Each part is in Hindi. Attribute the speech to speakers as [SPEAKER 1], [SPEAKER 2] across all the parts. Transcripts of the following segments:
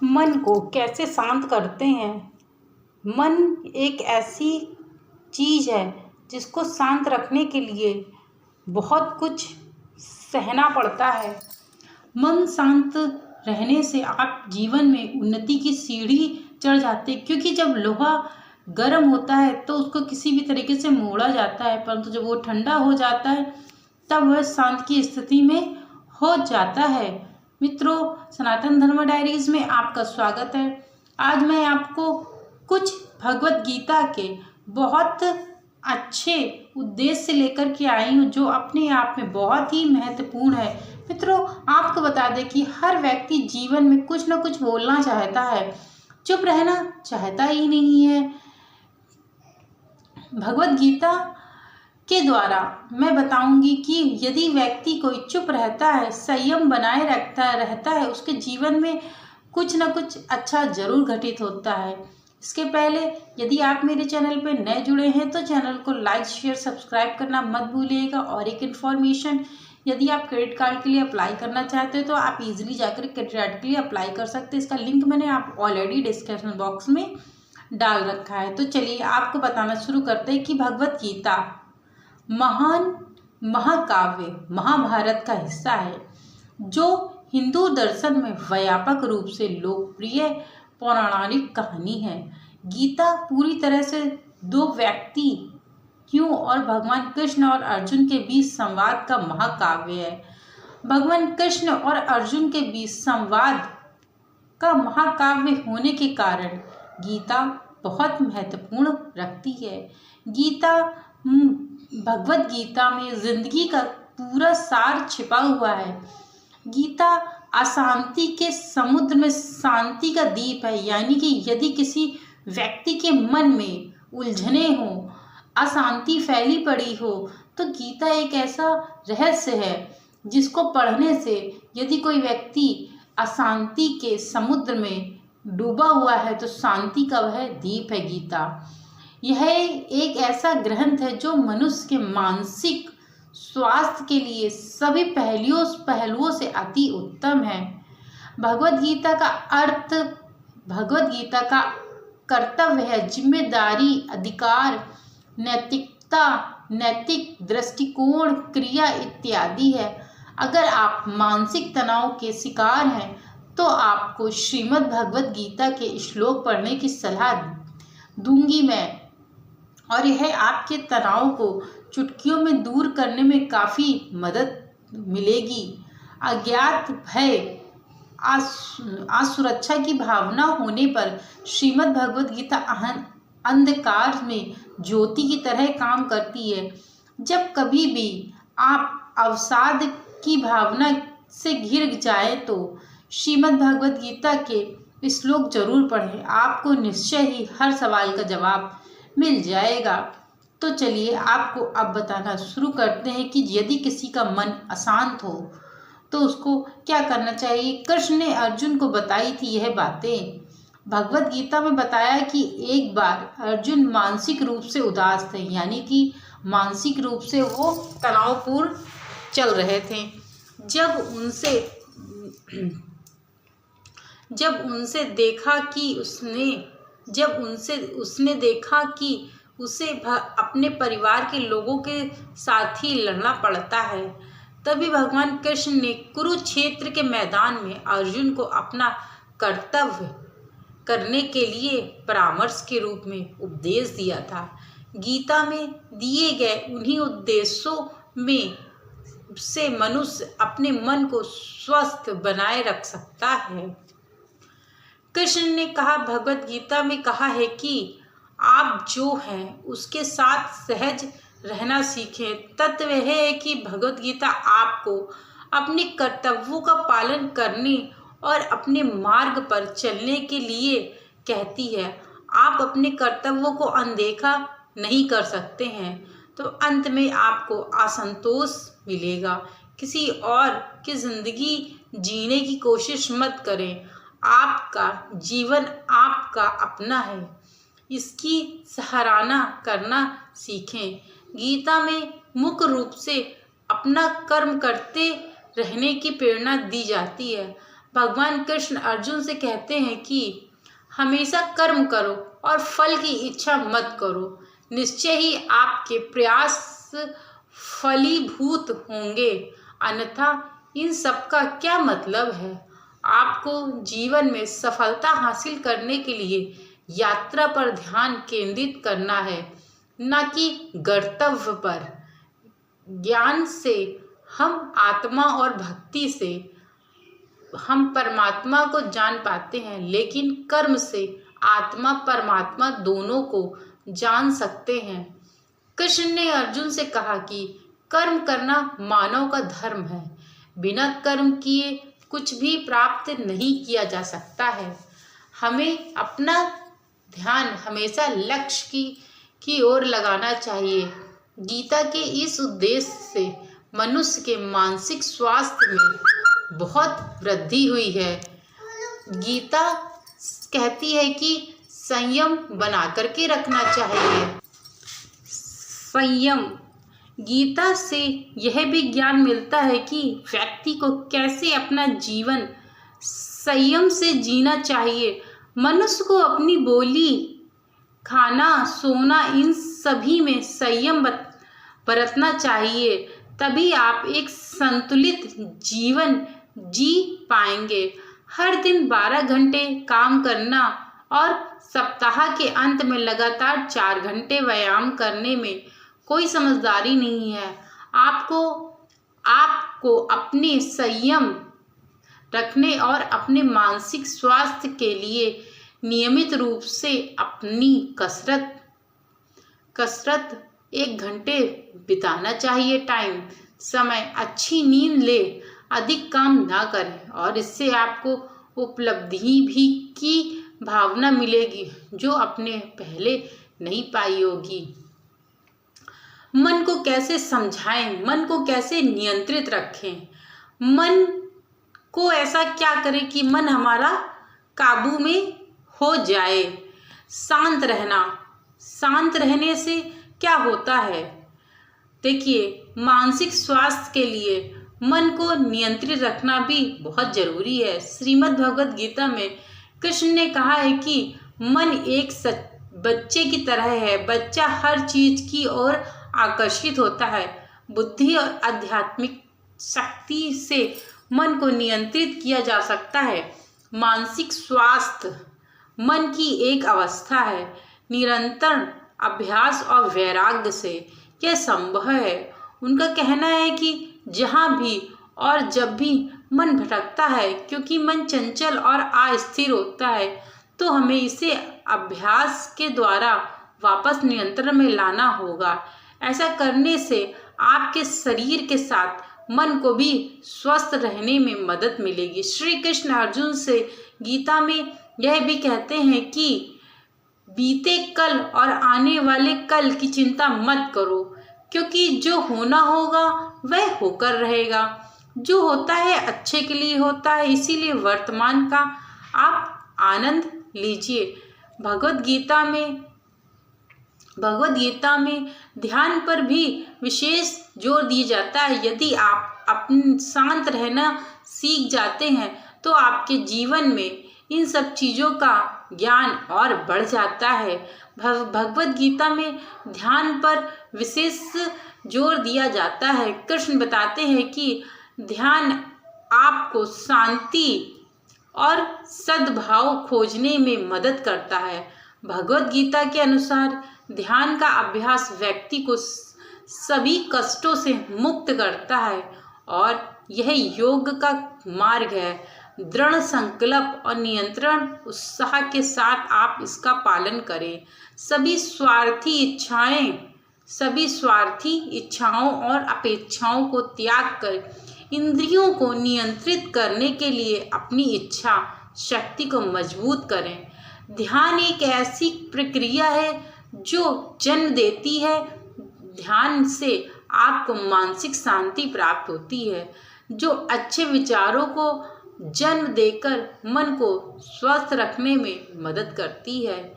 [SPEAKER 1] मन को कैसे शांत करते हैं। मन एक ऐसी चीज़ है जिसको शांत रखने के लिए बहुत कुछ सहना पड़ता है। मन शांत रहने से आप जीवन में उन्नति की सीढ़ी चढ़ जाते, क्योंकि जब लोहा गर्म होता है तो उसको किसी भी तरीके से मोड़ा जाता है, परंतु जब वो ठंडा हो जाता है तब वह शांत की स्थिति में हो जाता है। मित्रों, सनातन धर्म डायरीज में आपका स्वागत है। आज मैं आपको कुछ भगवत गीता के बहुत अच्छे उद्देश्य लेकर के आई हूँ, जो अपने आप में बहुत ही महत्वपूर्ण है। मित्रों, आपको बता दें कि हर व्यक्ति जीवन में कुछ न कुछ बोलना चाहता है, चुप रहना चाहता ही नहीं है। भगवत गीता के द्वारा मैं बताऊंगी कि यदि व्यक्ति कोई चुप रहता है, संयम बनाए रहता है, उसके जीवन में कुछ न कुछ अच्छा जरूर घटित होता है। इसके पहले यदि आप मेरे चैनल पर नए जुड़े हैं तो चैनल को लाइक शेयर सब्सक्राइब करना मत भूलिएगा। और एक इन्फॉर्मेशन, यदि आप क्रेडिट कार्ड के लिए अप्लाई करना चाहते हो तो आप इजीली जाकर क्रेडिट कार्ड के लिए अप्लाई कर सकते हैं। इसका लिंक मैंने आप ऑलरेडी डिस्क्रिप्शन बॉक्स में डाल रखा है। तो चलिए आपको बताना शुरू करते हैं कि भगवत गीता महान महाकाव्य महाभारत का हिस्सा है, जो हिंदू दर्शन में व्यापक रूप से लोकप्रिय पौराणिक कहानी है। गीता पूरी तरह से दो व्यक्ति क्यों और भगवान कृष्ण और अर्जुन के बीच संवाद का महाकाव्य है। भगवान कृष्ण और अर्जुन के बीच संवाद का महाकाव्य होने के कारण गीता बहुत महत्वपूर्ण रखती है। गीता भगवत गीता में जिंदगी का पूरा सार छिपा हुआ है। गीता अशांति के समुद्र में शांति का दीप है, यानी कि यदि किसी व्यक्ति के मन में उलझने हो, अशांति फैली पड़ी हो, तो गीता एक ऐसा रहस्य है जिसको पढ़ने से यदि कोई व्यक्ति अशांति के समुद्र में डूबा हुआ है तो शांति का वह दीप है गीता। यह एक ऐसा ग्रंथ है जो मनुष्य के मानसिक स्वास्थ्य के लिए सभी पहलुओं से अति उत्तम है। भगवत गीता का कर्तव्य है, जिम्मेदारी, अधिकार, नैतिकता, नैतिक दृष्टिकोण, क्रिया इत्यादि है। अगर आप मानसिक तनाव के शिकार हैं तो आपको श्रीमद् भगवत गीता के श्लोक पढ़ने की सलाह दूंगी मैं, और यह आपके तनाव को चुटकियों में दूर करने में काफ़ी मदद मिलेगी। अज्ञात, भय, असुरक्षा की भावना होने पर श्रीमद् भगवत गीता अंधकार में ज्योति की तरह काम करती है। जब कभी भी आप अवसाद की भावना से घिर जाए तो श्रीमद् भगवत गीता के श्लोक जरूर पढ़ें, आपको निश्चय ही हर सवाल का जवाब मिल जाएगा। तो चलिए आपको अब बताना शुरू करते हैं कि यदि किसी का मन अशांत हो तो उसको क्या करना चाहिए। कृष्ण ने अर्जुन को बताई थी यह बातें। भगवत गीता में बताया कि एक बार अर्जुन मानसिक रूप से उदास थे, यानी कि मानसिक रूप से वो तनावपूर्ण चल रहे थे। उसने देखा कि उसे अपने परिवार के लोगों के साथ ही लड़ना पड़ता है, तभी भगवान कृष्ण ने कुरुक्षेत्र के मैदान में अर्जुन को अपना कर्तव्य करने के लिए परामर्श के रूप में उपदेश दिया था। गीता में दिए गए उन्हीं उद्देश्यों में से मनुष्य अपने मन को स्वस्थ बनाए रख सकता है। कृष्ण ने कहा, भगवत गीता में कहा है कि आप जो हैं उसके साथ सहज रहना सीखें। तत्व यह है कि भगवत गीता आपको अपने कर्तव्यों का पालन करने और अपने मार्ग पर चलने के लिए कहती है। आप अपने कर्तव्यों को अनदेखा नहीं कर सकते हैं तो अंत में आपको असंतोष मिलेगा। किसी और की जिंदगी जीने की कोशिश मत करें। आपका जीवन आपका अपना है, इसकी सराहना करना सीखें। गीता में मुख्य रूप से अपना कर्म करते रहने की प्रेरणा दी जाती है। भगवान कृष्ण अर्जुन से कहते हैं कि हमेशा कर्म करो और फल की इच्छा मत करो, निश्चय ही आपके प्रयास फलीभूत होंगे, अन्यथा इन सब का क्या मतलब है। आपको जीवन में सफलता हासिल करने के लिए यात्रा पर ध्यान केंद्रित करना है, न कि गंतव्य पर। ज्ञान से हम आत्मा और भक्ति से हम परमात्मा को जान पाते हैं, लेकिन कर्म से आत्मा परमात्मा दोनों को जान सकते हैं। कृष्ण ने अर्जुन से कहा कि कर्म करना मानव का धर्म है, बिना कर्म किए कुछ भी प्राप्त नहीं किया जा सकता है। हमें अपना ध्यान हमेशा लक्ष्य की ओर लगाना चाहिए। गीता के इस उद्देश्य से मनुष्य के मानसिक स्वास्थ्य में बहुत वृद्धि हुई है। गीता कहती है कि संयम बना करके रखना चाहिए। संयम, गीता से यह भी ज्ञान मिलता है कि व्यक्ति को कैसे अपना जीवन संयम से जीना चाहिए। मनुष्य को अपनी बोली, खाना, सोना, इन सभी में संयम बरतना चाहिए, तभी आप एक संतुलित जीवन जी पाएंगे। हर दिन 12 घंटे काम करना और सप्ताह के अंत में लगातार 4 घंटे व्यायाम करने में कोई समझदारी नहीं है। आपको अपने संयम रखने और अपने मानसिक स्वास्थ्य के लिए नियमित रूप से अपनी कसरत 1 घंटे बिताना चाहिए। समय अच्छी नींद ले, अधिक काम ना करें, और इससे आपको उपलब्धि भी की भावना मिलेगी जो आपने पहले नहीं पाई होगी। मन को कैसे समझाएं, मन को कैसे नियंत्रित रखें। मन को ऐसा क्या करें कि मन हमारा काबू में हो जाए। शांत रहना, शांत रहने से क्या होता है, देखिए, मानसिक स्वास्थ्य के लिए मन को नियंत्रित रखना भी बहुत जरूरी है। श्रीमद् भगवद गीता में कृष्ण ने कहा है कि मन एक बच्चे की तरह है। बच्चा हर चीज की ओर आकर्षित होता है। बुद्धि और आध्यात्मिक शक्ति से मन को नियंत्रित किया जा सकता है। मानसिक स्वास्थ्य मन की एक अवस्था है। निरंतर अभ्यास और वैराग्य से यह संभव है। उनका कहना है कि जहाँ भी और जब भी मन भटकता है, क्योंकि मन चंचल और अस्थिर होता है, तो हमें इसे अभ्यास के द्वारा वापस नियंत्रण में लाना होगा। ऐसा करने से आपके शरीर के साथ मन को भी स्वस्थ रहने में मदद मिलेगी। श्री कृष्ण अर्जुन से गीता में यह भी कहते हैं कि बीते कल और आने वाले कल की चिंता मत करो, क्योंकि जो होना होगा वह होकर रहेगा। जो होता है अच्छे के लिए होता है, इसीलिए वर्तमान का आप आनंद लीजिए। भगवद गीता में ध्यान पर भी विशेष जोर दिया जाता है। यदि आप अपने शांत रहना सीख जाते हैं तो आपके जीवन में इन सब चीज़ों का ज्ञान और बढ़ जाता है। भगवद गीता में ध्यान पर विशेष जोर दिया जाता है। कृष्ण बताते हैं कि ध्यान आपको शांति और सद्भाव खोजने में मदद करता है। भगवद गीता के अनुसार ध्यान का अभ्यास व्यक्ति को सभी कष्टों से मुक्त करता है और यह योग का मार्ग है। दृढ़ संकल्प और नियंत्रण उत्साह के साथ आप इसका पालन करें। सभी स्वार्थी इच्छाओं और अपेक्षाओं को त्याग कर इंद्रियों को नियंत्रित करने के लिए अपनी इच्छा शक्ति को मजबूत करें। ध्यान एक ऐसी प्रक्रिया है जो जन्म देती है। ध्यान से आपको मानसिक शांति प्राप्त होती है, जो अच्छे विचारों को जन्म देकर मन को स्वस्थ रखने में मदद करती है।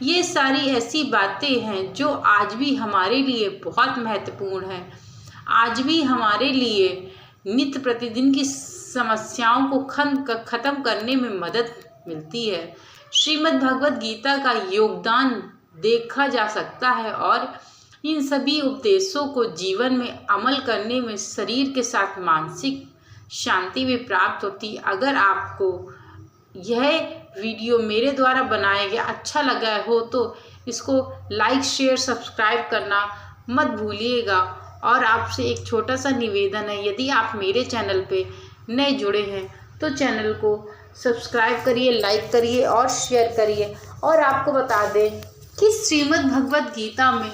[SPEAKER 1] ये सारी ऐसी बातें हैं जो आज भी हमारे लिए बहुत महत्वपूर्ण है। आज भी हमारे लिए नित्य प्रतिदिन की समस्याओं को खत्म करने में मदद मिलती है। श्रीमद् भगवत गीता का योगदान देखा जा सकता है और इन सभी उपदेशों को जीवन में अमल करने में शरीर के साथ मानसिक शांति भी प्राप्त होती है। अगर आपको यह वीडियो मेरे द्वारा बनाया गया अच्छा लगा हो तो इसको लाइक शेयर सब्सक्राइब करना मत भूलिएगा। और आपसे एक छोटा सा निवेदन है, यदि आप मेरे चैनल पे नए जुड़े हैं तो चैनल को सब्सक्राइब करिए, लाइक करिए और शेयर करिए। और आपको बता दें कि श्रीमद् भगवत गीता में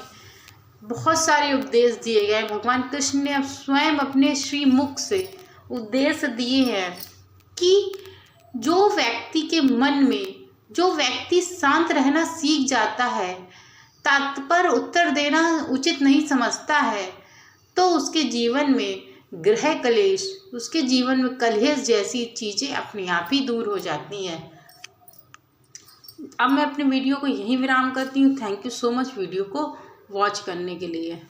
[SPEAKER 1] बहुत सारे उपदेश दिए गए। भगवान कृष्ण ने स्वयं अपने श्रीमुख से उपदेश दिए हैं कि जो व्यक्ति के मन में, जो व्यक्ति शांत रहना सीख जाता है, तात्पर्य उत्तर देना उचित नहीं समझता है, तो उसके जीवन में ग्रह कलेश, उसके जीवन में कलेश जैसी चीज़ें अपने आप ही दूर हो जाती हैं। अब मैं अपने वीडियो को यहीं विराम करती हूँ। Thank you so much video को वॉच करने के लिए।